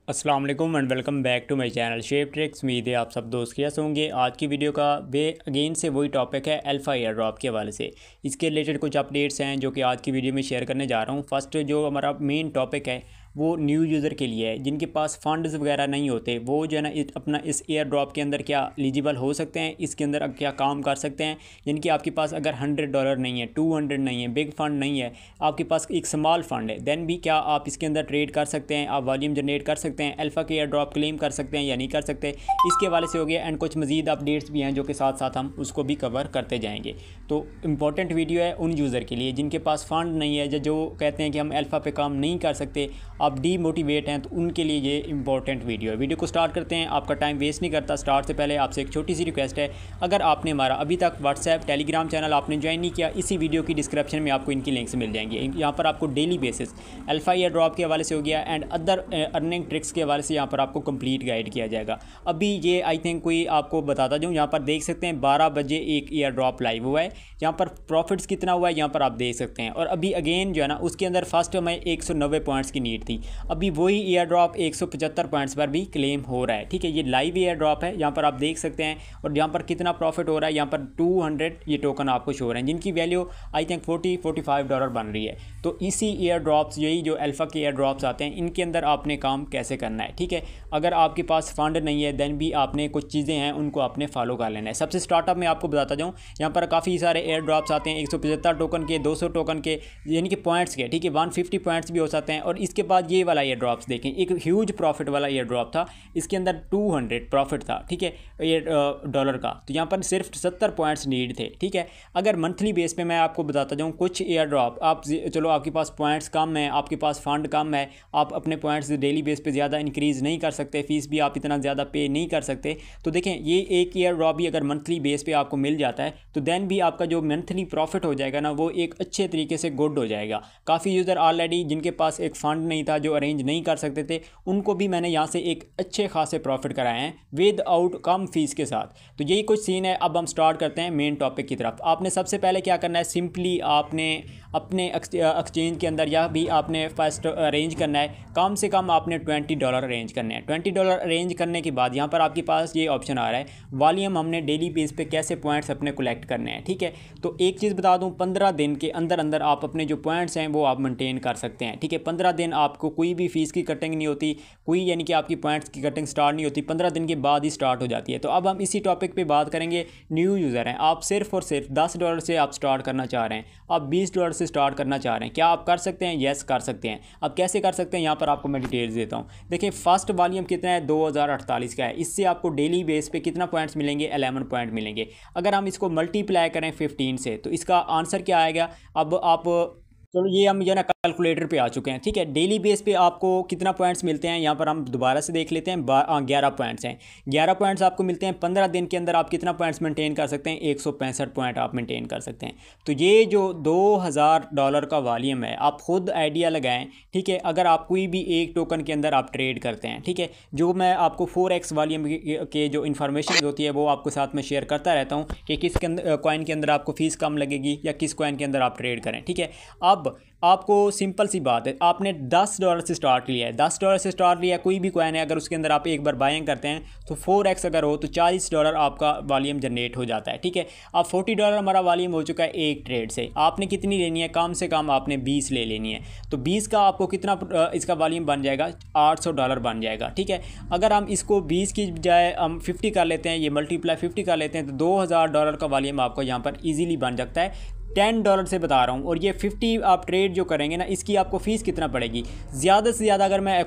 अस्सलाम वालेकुम and welcome back to my channel shape tricks. उम्मीद है आप सब दोस्त कैसे होंगे। आज की वीडियो का वे अगेन से वही टॉपिक है अल्फ़ा एयर ड्रॉप के हवाले से। इसके रिलेटेड कुछ अपडेट्स हैं जो कि आज की वीडियो में शेयर करने जा रहा हूं। फर्स्ट जो हमारा मेन टॉपिक है वो न्यू यूज़र के लिए है, जिनके पास फंड्स वगैरह नहीं होते वो जो है ना अपना इस एयर ड्रॉप के अंदर क्या एलिजिबल हो सकते हैं, इसके अंदर क्या काम कर सकते हैं। यानी कि आपके पास अगर $100 नहीं है, 200 नहीं है, बिग फंड नहीं है, आपके पास एक स्मॉल फंड है, देन भी क्या आप इसके अंदर ट्रेड कर सकते हैं, आप वॉल्यूम जनरेट कर सकते हैं, अल्फ़ा के एयर ड्रॉप क्लेम कर सकते हैं या नहीं कर सकते। इसके हवाले से हो गया एंड कुछ मजीद अपडेट्स भी हैं जो कि साथ साथ हम उसको भी कवर करते जाएंगे। तो इंपॉर्टेंट वीडियो है उन यूज़र के लिए जिनके पास फंड नहीं है, जो कहते हैं कि हम अल्फ़ा पे काम नहीं कर सकते, आप डीमोटिवेट हैं, तो उनके लिए ये इंपॉर्टेंट वीडियो है। वीडियो को स्टार्ट करते हैं। आपका टाइम वेस्ट नहीं करता। स्टार्ट से पहले आपसे एक छोटी सी रिक्वेस्ट है, अगर आपने हमारा अभी तक व्हाट्सएप टेलीग्राम चैनल आपने ज्वाइन नहीं किया, इसी वीडियो की डिस्क्रिप्शन में आपको इनकी लिंक्स मिल जाएंगे। यहाँ पर आपको daily basis alpha air drop के हवाले से हो गया एंड अदर अर्निंग ट्रिक्स के हवाले से यहाँ पर आपको कंप्लीट गाइड किया जाएगा। अभी ये आई थिंक कोई आपको बताता जाऊँ, यहाँ पर देख सकते हैं 12 बजे एक एयर ड्रॉप लाइव हुआ है। यहाँ पर प्रॉफिट्स कितना हुआ है यहाँ पर आप देख सकते हैं। और अभी अगेन जो है ना उसके अंदर फर्स्ट हमें 190 पॉइंट्स की नीड थी, अभी वही एयर ड्रॉप 175 पॉइंट्स पर भी क्लेम हो रहा है। ठीक है, ये लाइव एयर ड्रॉप है, यहाँ पर आप देख सकते हैं। और यहाँ पर कितना प्रॉफिट हो रहा है, यहाँ पर 200 ये टोकन आपको शो हो रहे हैं, जिनकी वैल्यू आई थिंक $40-45 बन रही है। तो इसी एयर ड्रॉप्स, यही जो अल्फ़ा के एयर ड्रॉप्स आते हैं, इनके अंदर आपने काम कैसे करना है। ठीक है, अगर आपके पास फंड नहीं है देन भी आपने कुछ चीज़ें हैं उनको आपने फॉलो कर लेना है। सबसे स्टार्टअप में आपको बताता जाऊँ, यहाँ पर काफ़ी सारे एयर ड्रॉप्स आते हैं 175 टोकन के, 200 टोकन के, यानी कि पॉइंट्स के। ठीक है, 150 पॉइंट्स भी हो सकते हैं। और इसके बाद ये वाला एयर ड्रॉप्स देखें, एक ह्यूज प्रॉफिट वाला एयर ड्रॉप था, इसके अंदर 200 प्रॉफिट था। ठीक है, ये डॉलर का, तो यहाँ पर सिर्फ 70 पॉइंट्स नीड थे। ठीक है, अगर मंथली बेस पे मैं आपको बताता जाऊँ कुछ एयर ड्रॉप, आप चलो आपके पास पॉइंट्स कम है, आपके पास फंड कम है, आप अपने पॉइंट्स डेली बेस पे ज़्यादा इंक्रीज़ नहीं कर सकते, फीस भी आप इतना ज़्यादा पे नहीं कर सकते, तो देखें ये एक एयर ड्रॉप भी अगर मंथली बेस पे आपको मिल जाता है तो देन भी आपका जो मंथली प्रॉफिट हो जाएगा ना वो एक अच्छे तरीके से गुड हो जाएगा। काफ़ी यूज़र ऑलरेडी जिनके पास एक फ़ंड नहीं था, जो अरेंज नहीं कर सकते थे, उनको भी मैंने यहाँ से एक अच्छे खासे प्रॉफिट कराए हैं विद आउट कम फीस के साथ। तो यही कुछ सीन है। अब हम स्टार्ट करते हैं मेन टॉपिक की तरफ। आपने सबसे पहले क्या करना है, सिंपली आपने अपने एक्सचेंज के अंदर या भी आपने फर्स्ट अरेंज करना है, कम से कम आपने $20 अरेंज करने हैं। $20 अरेंज करने के बाद यहाँ पर आपके पास ये ऑप्शन आ रहा है वॉल्यूम, हमने डेली बेस पे कैसे पॉइंट्स अपने कलेक्ट करने हैं। ठीक है, तो एक चीज़ बता दूँ, 15 दिन के अंदर अंदर आप अपने जो पॉइंट्स हैं वो आप मेंटेन कर सकते हैं। ठीक है, 15 दिन आपको कोई भी फीस की कटिंग नहीं होती, कोई यानी कि आपकी पॉइंट्स की कटिंग स्टार्ट नहीं होती, 15 दिन के बाद ही स्टार्ट हो जाती है। तो अब हम इसी टॉपिक पे बात करेंगे। न्यू यूज़र हैं, आप सिर्फ और सिर्फ $10 से आप स्टार्ट करना चाह रहे हैं, आप $20 से स्टार्ट करना चाह रहे हैं, क्या आप कर सकते हैं? येस कर सकते हैं। अब कैसे कर सकते हैं, यहाँ पर आपको मैं डिटेल्स देता हूँ। देखिए फर्स्ट वॉल्यूम कितना है, 2048 का है। इससे आपको डेली बेस पे कितना पॉइंट्स मिलेंगे, 11 पॉइंट मिलेंगे। अगर हम इसको मल्टीप्लाई करें 15 से तो इसका आंसर क्या आएगा। अब आप चलो ये हम जो ना कैलकुलेटर पे आ चुके हैं। ठीक है, डेली बेस पे आपको कितना पॉइंट्स मिलते हैं, यहाँ पर हम दोबारा से देख लेते हैं। 11 पॉइंट्स हैं, 11 पॉइंट्स आपको मिलते हैं। 15 दिन के अंदर आप कितना पॉइंट्स मेंटेन कर सकते हैं, 165 पॉइंट आप मेंटेन कर सकते हैं। तो ये जो $2000 का वॉल्यूम है, आप खुद आइडिया लगाएं। ठीक है, अगर आप कोई भी एक टोकन के अंदर आप ट्रेड करते हैं, ठीक है, जो मैं आपको 4x वॉल्यूम के जो इन्फॉर्मेशन होती है वो आपको साथ में शेयर करता रहता हूँ कि किस कॉइन के अंदर आपको फ़ीस कम लगेगी या किस कॉइन के अंदर आप ट्रेड करें। ठीक है, अब आपको सिंपल सी बात है, आपने $10 से स्टार्ट लिया है, $10 से स्टार्ट लिया है, कोई भी कॉइन है, अगर उसके अंदर आप एक बार बाइंग करते हैं तो 4x अगर हो तो $40 आपका वॉल्यूम जनरेट हो जाता है। ठीक है, अब $40 हमारा वॉल्यूम हो चुका है एक ट्रेड से। आपने कितनी लेनी है, कम से कम आपने 20 ले लेनी है। तो 20 का आपको कितना इसका वॉल्यूम बन जाएगा, $800 बन जाएगा। ठीक है, अगर हम इसको 20 की बजाय हम 50 कर लेते हैं, ये मल्टीप्लाई 50 कर लेते हैं, तो $2000 का वॉल्यूम आपको यहाँ पर ईजिली बन सकता है। $10 से बता रहा हूँ। और ये 50 आप ट्रेड जो करेंगे ना, इसकी आपको फ़ीस कितना पड़ेगी, ज़्यादा से ज़्यादा अगर मैं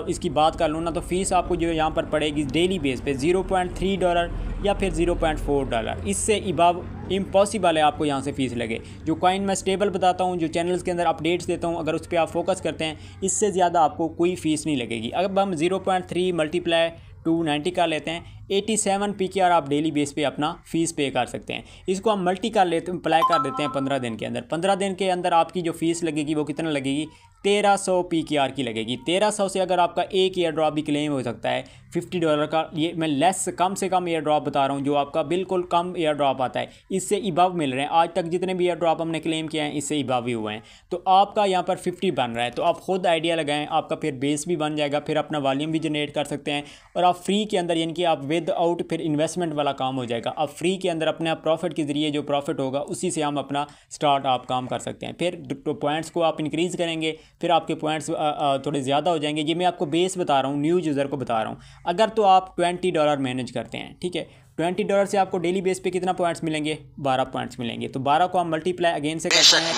इसकी बात कर लूँ ना, तो फ़ीस आपको जो यहाँ पर पड़ेगी डेली बेस पे $0.3 या फिर $0.4। इससे इबाव इम्पॉसिबल है आपको यहाँ से फ़ीस लगे। जो कॉइन मैं स्टेबल बताता हूँ, जो चैनल्स के अंदर अपडेट्स देता हूँ, अगर उस पर आप फोकस करते हैं, इससे ज़्यादा आपको कोई फ़ीस नहीं लगेगी। अब हम 0.3 मल्टीप्लाई 290 का लेते हैं, 87 PKR आप डेली बेस पे अपना फ़ीस पे कर सकते हैं। इसको हम मल्टी कर लेते अप्लाई कर देते हैं 15 दिन के अंदर। 15 दिन के अंदर आपकी जो फ़ीस लगेगी वो कितना लगेगी, 1300 PKR की लगेगी। 1300 से अगर आपका एक एयर ड्रॉप भी क्लेम हो सकता है $50 का, ये मैं लेस कम से कम एयर ड्रॉप बता रहा हूँ, जो आपका बिल्कुल कम एयर ड्रॉप आता है, इससे इबव मिल रहे हैं। आज तक जितने भी एयर ड्रॉप हमने क्लेम किए हैं इससे इबव ही हुए हैं। तो आपका यहाँ पर 50 बन रहा है, तो आप खुद आइडिया लगाएं, आपका फिर बेस भी बन जाएगा, फिर अपना वॉल्यूम भी जनरेट कर सकते हैं। और आप फ्री के अंदर, यानी कि आप विद आउट फिर इन्वेस्टमेंट वाला काम हो जाएगा। आप फ्री के अंदर अपने प्रॉफिट के ज़रिए जो प्रॉफिट होगा उसी से हम अपना स्टार्ट आप काम कर सकते हैं। फिर तो पॉइंट्स को आप इंक्रीज़ करेंगे, फिर आपके पॉइंट्स थोड़े ज़्यादा हो जाएंगे। ये मैं आपको बेस बता रहा हूँ, न्यू यूज़र को बता रहा हूँ। अगर तो आप $20 मैनेज करते हैं, ठीक है, $20 से आपको डेली बेस पे कितना पॉइंट्स मिलेंगे? 12 पॉइंट्स मिलेंगे। तो 12 को हम मल्टीप्लाई अगेन से करते हैं,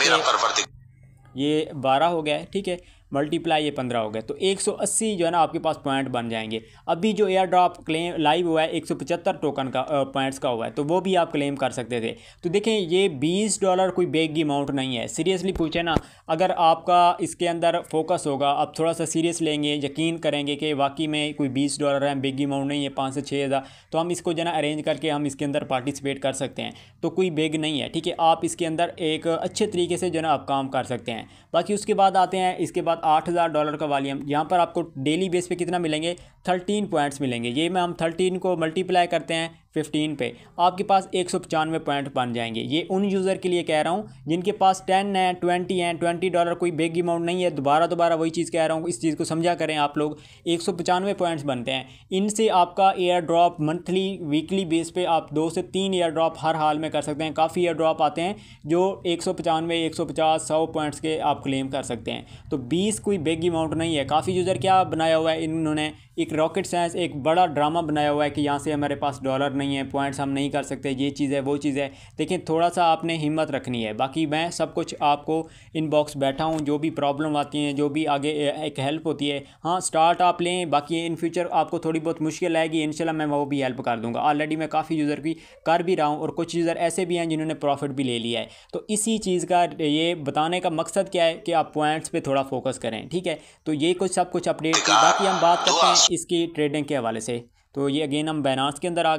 ये 12 हो गया है, ठीक है, मल्टीप्लाई ये 15 हो गया, तो 180 जो है ना आपके पास पॉइंट बन जाएंगे। अभी जो एयर ड्रॉप क्लेम लाइव हुआ है 175 टोकन का पॉइंट्स का हुआ है, तो वो भी आप क्लेम कर सकते थे। तो देखें ये $20 कोई बिग अमाउंट नहीं है। सीरियसली पूछे ना, अगर आपका इसके अंदर फोकस होगा, आप थोड़ा सा सीरियस लेंगे, यकीन करेंगे कि वाकई में कोई $20 है, बिग अमाउंट नहीं है, 5 से 6 हज़ार, तो हम इसको जो ना अरेंज करके हम इसके अंदर पार्टिसिपेट कर सकते हैं। तो कोई बिग नहीं है, ठीक है, आप इसके अंदर एक अच्छे तरीके से जो ना आप काम कर सकते हैं। बाकी उसके बाद आते हैं, इसके बाद $8000 का वॉल्यूम। यहाँ पर आपको डेली बेस पे कितना मिलेंगे? 13 पॉइंट्स मिलेंगे। ये में हम 13 को मल्टीप्लाई करते हैं 15 पे, आपके पास 195 पॉइंट बन जाएंगे। ये उन यूज़र के लिए कह रहा हूँ जिनके पास 10 हैं, 20 हैं। $20 कोई बिग अमाउंट नहीं है। दोबारा वही चीज़ कह रहा हूँ, इस चीज़ को समझा करें आप लोग। 195 पॉइंट्स बनते हैं, इनसे आपका air drop monthly weekly base पे आप 2 से 3 एयर ड्रॉप हर हाल में कर सकते हैं। काफ़ी एयर ड्रॉप आते हैं जो 195, 150, 100 पॉइंट्स के आप क्लेम कर सकते हैं। तो 20 कोई बिग अमाउंट नहीं है। काफ़ी यूज़र क्या बनाया हुआ है इन्होंने, एक रॉकेट साइंस, एक बड़ा ड्रामा बनाया हुआ है कि यहाँ से हमारे पास डॉलर नहीं है, पॉइंट्स हम नहीं कर सकते, ये चीज़ है, वो चीज़ है। देखिए थोड़ा सा आपने हिम्मत रखनी है। बाकी मैं सब कुछ आपको इनबॉक्स बैठा हूँ, जो भी प्रॉब्लम आती हैं, जो भी आगे एक हेल्प होती है, हाँ स्टार्ट आप लें। बाकी इन फ्यूचर आपको थोड़ी बहुत मुश्किल आएगी, इंशाल्लाह मैं वो भी हेल्प कर दूँगा। ऑलरेडी मैं काफ़ी यूज़र की कर भी रहा हूँ, और कुछ यूज़र ऐसे भी हैं जिन्होंने प्रॉफिट भी ले लिया है। तो इसी चीज़ का ये बताने का मकसद क्या है कि आप पॉइंट्स पे थोड़ा फोकस करें, ठीक है। तो ये कुछ सब कुछ अपडेट थी। बाकी हम बात करते हैं इसकी ट्रेडिंग के हवाले से। तो ये अगेन हम बाइनेंस के अंदर आ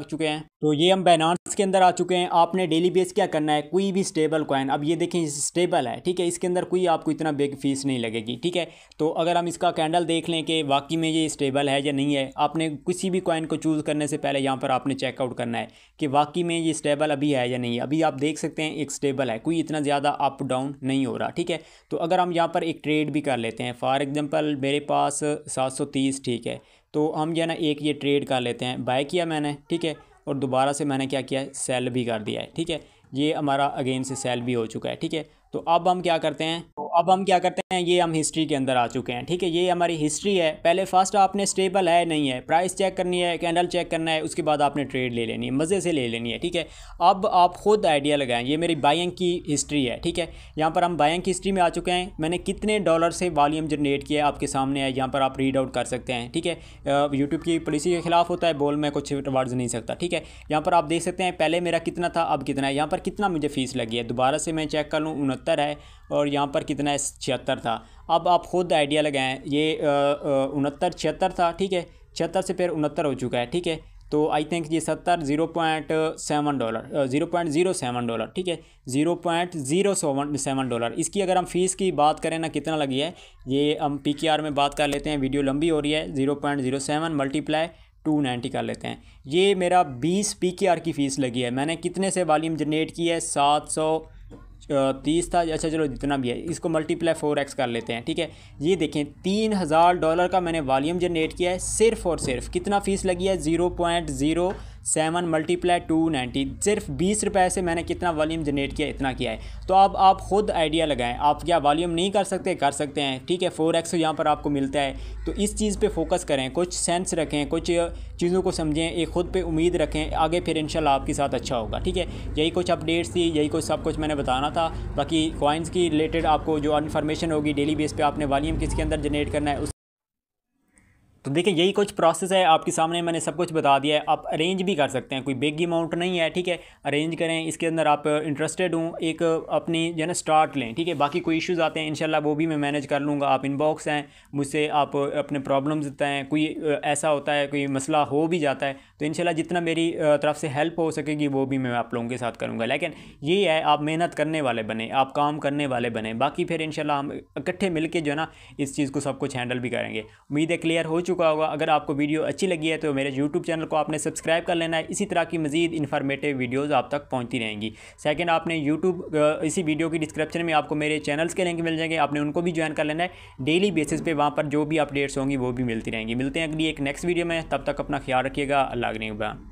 चुके हैं। आपने डेली बेस क्या करना है, कोई भी स्टेबल कॉइन, अब ये देखें स्टेबल है, ठीक है, इसके अंदर कोई आपको इतना बिग फीस नहीं लगेगी, ठीक है। तो अगर हम इसका कैंडल देख लें कि वाकई में ये स्टेबल है या नहीं है, आपने किसी भी कॉइन को चूज़ करने से पहले यहाँ पर आपने चेकआउट करना है कि वाकई में ये स्टेबल अभी है या नहीं है। अभी आप देख सकते हैं एक स्टेबल है, कोई इतना ज़्यादा अप डाउन नहीं हो रहा, ठीक है। तो अगर हम यहाँ पर एक ट्रेड भी कर लेते हैं, फॉर एग्जांपल मेरे पास 730, ठीक है, तो हम जो है ना एक ये ट्रेड कर लेते हैं, बाय किया मैंने, ठीक है, और दोबारा से मैंने क्या किया है, सेल भी कर दिया है, ठीक है। ये हमारा अगेन से सेल भी हो चुका है, ठीक है। तो अब हम क्या करते हैं, ये हम हिस्ट्री के अंदर आ चुके हैं, ठीक है। ये हमारी हिस्ट्री है। पहले फर्स्ट आपने स्टेबल है नहीं है, प्राइस चेक करनी है, कैंडल चेक करना है, उसके बाद आपने ट्रेड ले लेनी है, मज़े से ले लेनी है, ठीक है। अब आप खुद आइडिया लगाएं। ये मेरी बाइंग की हिस्ट्री है, ठीक है। यहाँ पर हम बाइंग की हिस्ट्री में आ चुके हैं। मैंने कितने डॉलर से वॉल्यूम जनरेट किया है आपके सामने है, यहाँ पर आप रीड आउट कर सकते हैं, ठीक है। यूट्यूब की पॉलिसी के खिलाफ होता है, बोल मैं कुछ वर्ड्स नहीं सकता, ठीक है। यहाँ पर आप देख सकते हैं पहले मेरा कितना था, अब कितना है। यहाँ पर कितना मुझे फ़ीस लगी है, दोबारा से मैं चेक कर लूँ, 69 है, और यहाँ पर कितना है, 76 था। अब आप खुद आइडिया लगाएं, ये 69 76 था, ठीक है, 76 से फिर 69 हो चुका है, ठीक है। तो आई थिंक ये 70 0.07 डॉलर, ठीक है, $0.07। इसकी अगर हम फ़ीस की बात करें ना कितना लगी है, ये हम PKR में बात कर लेते हैं, वीडियो लंबी हो रही है। 0.07 मल्टीप्लाई 290 कर लेते हैं। ये मेरा 20 PKR की फ़ीस लगी है। मैंने कितने से वॉल्यूम जनरेट की है, 730 था, अच्छा चलो जितना भी है, इसको मल्टीप्लाई 4x कर लेते हैं, ठीक है। ये देखें $3000 का मैंने वॉल्यूम जनरेट किया है, सिर्फ और सिर्फ कितना फ़ीस लगी है, 0.07 मल्टीप्लाई 290। सिर्फ 20 रुपये से मैंने कितना वॉल्यूम जनरेट किया, इतना किया है। तो अब आप खुद आइडिया लगाएं, आप क्या वॉल्यूम नहीं कर सकते, कर सकते हैं, ठीक है। 4x यहाँ पर आपको मिलता है। तो इस चीज़ पे फोकस करें, कुछ सेंस रखें, कुछ चीज़ों को समझें, एक खुद पे उम्मीद रखें, आगे फिर इंशाल्लाह आपके साथ अच्छा होगा, ठीक है। यही कुछ अपडेट्स थी, यही कुछ सब कुछ मैंने बताना था। बाकी कॉइन्स की रिलेटेड आपको जो इन्फॉर्मेशन होगी डेली बेस पे आपने वॉल्यूम किसके अंदर जनरेट करना है, तो देखिए यही कुछ प्रोसेस है, आपके सामने मैंने सब कुछ बता दिया है। आप अरेंज भी कर सकते हैं, कोई बिग अमाउंट नहीं है, ठीक है। अरेंज करें, इसके अंदर आप इंटरेस्टेड हूँ एक अपनी जो है ना स्टार्ट लें, ठीक है। बाकी कोई इश्यूज़ आते हैं इंशाल्लाह वो भी मैं मैनेज कर लूँगा। आप इनबॉक्स हैं, मुझसे आप अपने प्रॉब्लम्स बताएं, कोई ऐसा होता है कोई मसला हो भी जाता है तो इंशाल्लाह जितना मेरी तरफ से हेल्प हो सकेगी वो भी मैं आप लोगों के साथ करूँगा। लेकिन ये है आप मेहनत करने वाले बने, आप काम करने वाले बने, बाकी फिर इंशाल्लाह हम इकट्ठे मिलके जो है ना इस चीज़ को सब कुछ हैंडल भी करेंगे। उम्मीद है क्लियर हो चुका होगा। अगर आपको वीडियो अच्छी लगी है तो मेरे यूट्यूब चैनल को आपने सब्सक्राइब कर लेना है, इसी तरह की मज़ीद इन्फॉर्मेटिव वीडियोस आप तक पहुंचती रहेंगी। सेकंड, आपने यूट्यूब इसी वीडियो की डिस्क्रिप्शन में आपको मेरे चैनल्स के लिंक मिल जाएंगे, आपने उनको भी ज्वाइन कर लेना है। डेली बेसिस पे वहाँ पर जो भी अपडेट्स होंगी वो भी मिलती रहेंगी। मिलते हैं अगली एक नेक्स्ट वीडियो में, तब तक अपना ख्याल रखिएगा। अल्लाह के निगहबान।